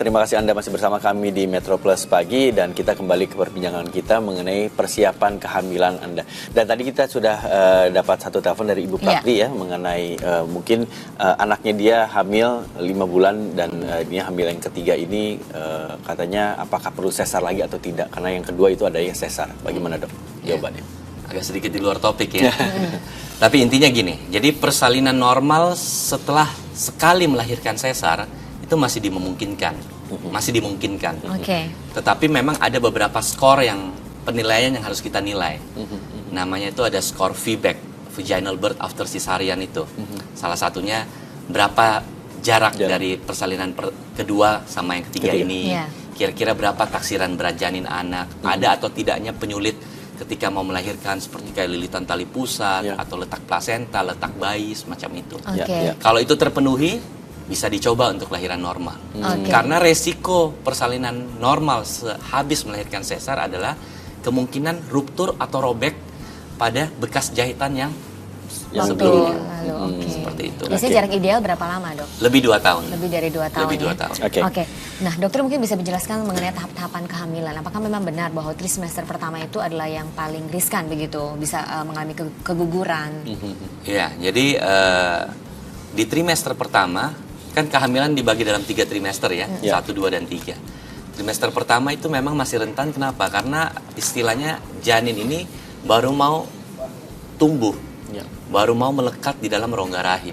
terima kasih Anda masih bersama kami di Metro Plus Pagi dan kita kembali ke perbincangan kita mengenai persiapan kehamilan Anda. Dan tadi kita sudah dapat satu telepon dari Ibu Pratri ya mengenai mungkin anaknya dia hamil 5 bulan dan ini hamil yang ketiga ini katanya apakah perlu sesar lagi atau tidak, karena yang kedua itu ada yang sesar. Bagaimana dok jawabannya? Agak sedikit di luar topik ya. Tapi intinya gini, jadi persalinan normal setelah sekali melahirkan sesar itu masih dimungkinkan. Tetapi memang ada beberapa skor yang penilaian yang harus kita nilai. Namanya itu ada skor VBAC, vaginal birth after cesarean itu. Salah satunya berapa jarak dari persalinan kedua sama yang ketiga ini. Kira-kira berapa taksiran berat janin anak, ada atau tidaknya penyulit ketika mau melahirkan seperti kayak lilitan tali pusat atau letak plasenta, letak bayi, semacam itu. Kalau itu terpenuhi, bisa dicoba untuk lahiran normal. Karena resiko persalinan normal sehabis melahirkan sesar adalah kemungkinan ruptur atau robek pada bekas jahitan yang sebelumnya. Seperti itu. Biasanya jarak ideal berapa lama, dok? Lebih 2 tahun. Lebih dari 2 tahun. Lebih 2 tahun. Oke. Nah, dokter mungkin bisa menjelaskan mengenai tahap-tahapan kehamilan. Apakah memang benar bahwa trimester pertama itu adalah yang paling riskan begitu, bisa mengalami keguguran? Iya, jadi di trimester pertama kan kehamilan dibagi dalam 3 trimester ya, 1, 2, dan 3. Trimester pertama itu memang masih rentan, kenapa? Karena istilahnya janin ini baru mau tumbuh, baru mau melekat di dalam rongga rahim.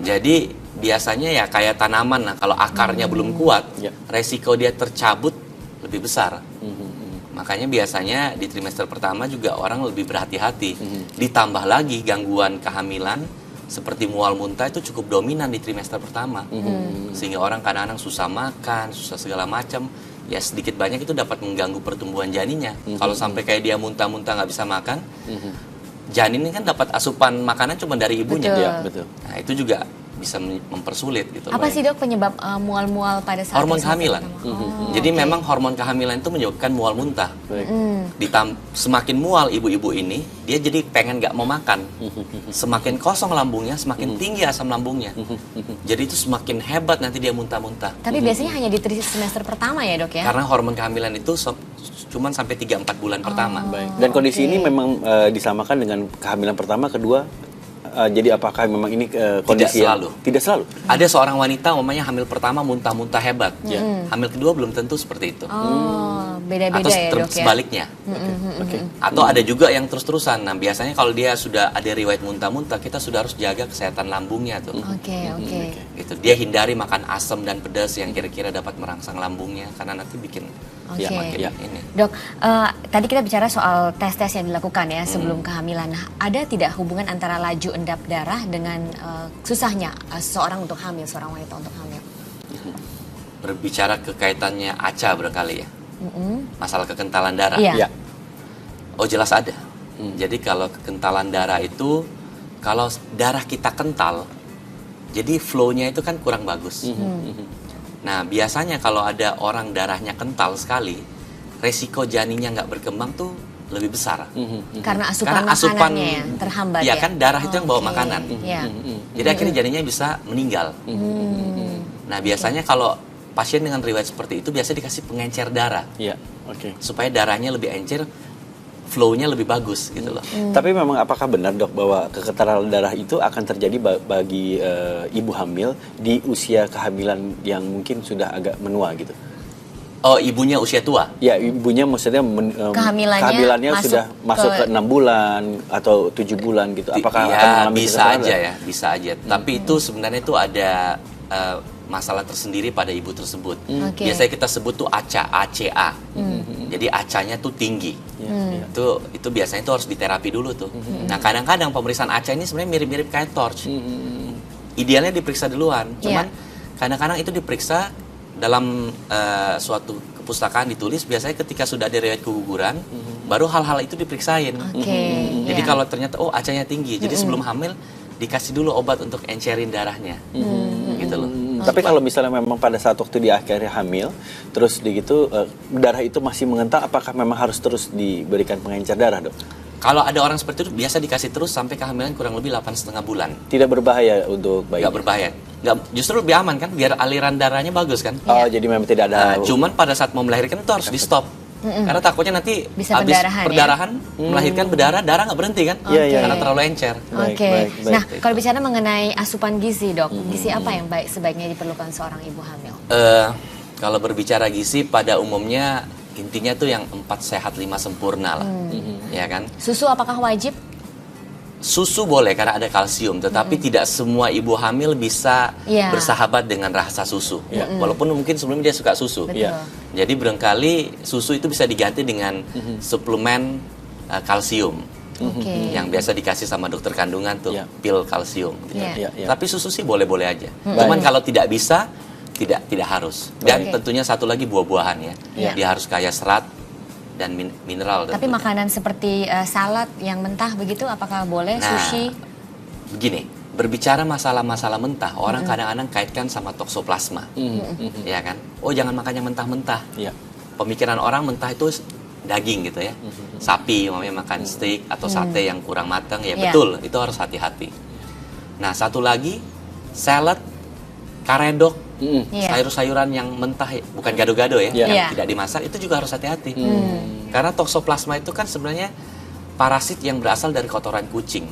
Jadi biasanya ya kayak tanaman, nah kalau akarnya belum kuat, resiko dia tercabut lebih besar. Makanya biasanya di trimester pertama juga orang lebih berhati-hati. Ditambah lagi gangguan kehamilan seperti mual muntah itu cukup dominan di trimester pertama. Sehingga orang kadang-kadang susah makan, susah segala macam. Ya sedikit banyak itu dapat mengganggu pertumbuhan janinnya. Kalau sampai kayak dia muntah-muntah nggak bisa makan, janin ini kan dapat asupan makanan cuma dari ibunya. Betul. Nah itu juga bisa mempersulit gitu. Apa sih dok penyebab mual-mual pada saat hormon kehamilan? Jadi memang hormon kehamilan itu menyebabkan mual muntah. Semakin mual ibu-ibu ini, dia jadi pengen nggak mau makan. Semakin kosong lambungnya, semakin tinggi asam lambungnya. Jadi itu semakin hebat nanti dia muntah-muntah. Tapi biasanya hanya di trimester pertama ya dok ya? Karena hormon kehamilan itu cuman sampai 3-4 bulan pertama. Dan kondisi ini memang disamakan dengan kehamilan pertama, kedua. Jadi apakah memang ini kondisi tidak selalu? Ada seorang wanita namanya hamil pertama muntah-muntah hebat. Hamil kedua belum tentu seperti itu. Beda-beda ya dok ya? Sebaliknya. Atau ada juga yang terus-terusan. Nah biasanya kalau dia sudah ada riwayat muntah-muntah, kita sudah harus jaga kesehatan lambungnya tuh. Gitu. Dia hindari makan asam dan pedas yang kira-kira dapat merangsang lambungnya, karena nanti bikin ini. Dok, tadi kita bicara soal tes-tes yang dilakukan ya sebelum kehamilan. Nah, ada tidak hubungan antara laju endap darah dengan susahnya seorang untuk hamil, seorang wanita untuk hamil? Berbicara kekaitannya ACA barangkali ya? Masalah kekentalan darah? Oh jelas ada. Jadi kalau kekentalan darah itu, kalau darah kita kental, jadi flow-nya itu kan kurang bagus. Nah biasanya kalau ada orang darahnya kental sekali, resiko janinnya nggak berkembang tuh lebih besar. Karena asupan makanannya ya, terhambat ya? Iya kan darah itu yang bawa makanan. Jadi akhirnya janinnya bisa meninggal. Nah biasanya kalau pasien dengan riwayat seperti itu biasa dikasih pengencer darah. Supaya darahnya lebih encer, flow-nya lebih bagus gitu loh. Tapi memang apakah benar dok bahwa kekentalan darah itu akan terjadi bagi ibu hamil di usia kehamilan yang mungkin sudah agak menua gitu? Oh ibunya usia tua? Ya ibunya maksudnya kehamilannya sudah masuk ke 6 bulan atau 7 bulan gitu. Apakah akan mengalami bisa aja ya, bisa aja. Tapi itu sebenarnya itu ada masalah tersendiri pada ibu tersebut. Biasanya kita sebut tuh ACA. Jadi ACA-nya tuh tinggi. Itu biasanya itu harus diterapi dulu tuh. Nah kadang-kadang pemeriksaan ACA ini sebenarnya mirip-mirip kayak torch. Idealnya diperiksa duluan. Cuman kadang-kadang itu diperiksa dalam suatu kepustakaan ditulis biasanya ketika sudah ada riwayat keguguran, baru hal-hal itu diperiksain. Jadi kalau ternyata ACA-nya tinggi, jadi sebelum hamil dikasih dulu obat untuk encerin darahnya. Gitu loh. Tapi kalau misalnya memang pada saat waktu di akhirnya hamil, terus begitu darah itu masih mengental, apakah memang harus terus diberikan pengencer darah dok? Kalau ada orang seperti itu biasa dikasih terus sampai kehamilan kurang lebih 8,5 bulan. Tidak berbahaya untuk bayi? Tidak berbahaya. justru lebih aman kan, biar aliran darahnya bagus kan. Oh, jadi memang tidak ada. Cuman pada saat mau melahirkan itu harus di stop. Karena takutnya nanti Bisa habis perdarahan, melahirkan darah nggak berhenti kan, Iya. karena terlalu encer. Baik, Oke. baik, baik. Nah, kalau bicara mengenai asupan gizi, Dok, gizi apa yang sebaiknya diperlukan seorang ibu hamil? Kalau berbicara gizi pada umumnya intinya tuh yang 4 sehat 5 sempurna lah, ya kan. Susu apakah wajib? Susu boleh karena ada kalsium, tetapi tidak semua ibu hamil bisa Iya. bersahabat dengan rasa susu. Walaupun mungkin sebelumnya dia suka susu. Betul. Iya. Jadi barangkali susu itu bisa diganti dengan suplemen kalsium Oke. yang biasa dikasih sama dokter kandungan tuh, Iya. pil kalsium. Gitu. Iya. Iya. Tapi susu sih boleh-boleh aja. Cuman kalau tidak bisa, tidak harus. Dan Oke. tentunya satu lagi buah-buahan ya. Iya. Dia harus kaya serat dan mineral. Tapi tentunya. makanan seperti salad yang mentah begitu, apakah boleh? Nah, Sushi? Begini, berbicara masalah-masalah mentah, orang kadang-kadang kaitkan sama toksoplasma, ya kan? Oh, jangan makan yang mentah-mentah. Iya. Pemikiran orang mentah itu daging gitu ya, sapi, umpamanya makan steak atau sate yang kurang matang, ya Iya. betul, itu harus hati-hati. Nah, satu lagi, salad, karedok, Iya. sayur-sayuran yang mentah, bukan gado-gado ya, Iya. yang Iya. tidak dimasak, itu juga harus hati-hati. Karena toksoplasma itu kan sebenarnya parasit yang berasal dari kotoran kucing.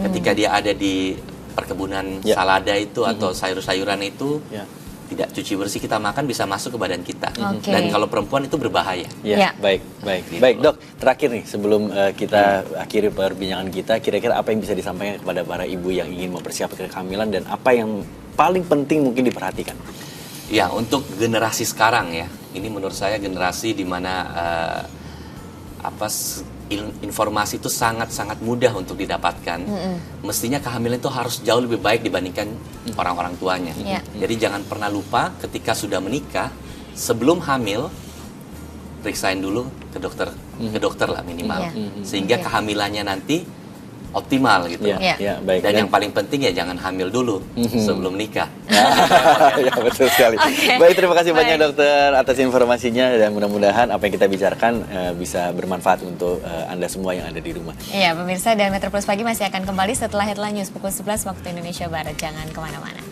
Ketika dia ada di perkebunan Ya. salada itu atau sayur-sayuran itu, Ya. tidak cuci bersih, kita makan bisa masuk ke badan kita. Oke. Dan kalau perempuan itu berbahaya. Ya, Ya. baik, baik. Gitu. Baik, Dok. Terakhir nih, sebelum kita akhiri perbincangan kita, kira-kira apa yang bisa disampaikan kepada para ibu yang ingin mempersiapkan kehamilan dan apa yang paling penting mungkin diperhatikan? Ya, untuk generasi sekarang ya, ini menurut saya generasi di mana informasi itu sangat-sangat mudah untuk didapatkan. Mestinya kehamilan itu harus jauh lebih baik dibandingkan orang-orang tuanya. Iya. Jadi jangan pernah lupa ketika sudah menikah, sebelum hamil, periksain dulu ke dokter lah minimal, Iya. sehingga Oke. kehamilannya nanti optimal gitu. Ya, Iya. ya, baik. Dan yang paling penting ya jangan hamil dulu sebelum nikah. Ya, betul sekali. Oke. Baik, terima kasih Baik. banyak dokter atas informasinya dan mudah-mudahan apa yang kita bicarakan bisa bermanfaat untuk Anda semua yang ada di rumah. Iya, pemirsa, dan Metro Plus Pagi masih akan kembali setelah headline news pukul 11 waktu Indonesia Barat. Jangan kemana-mana.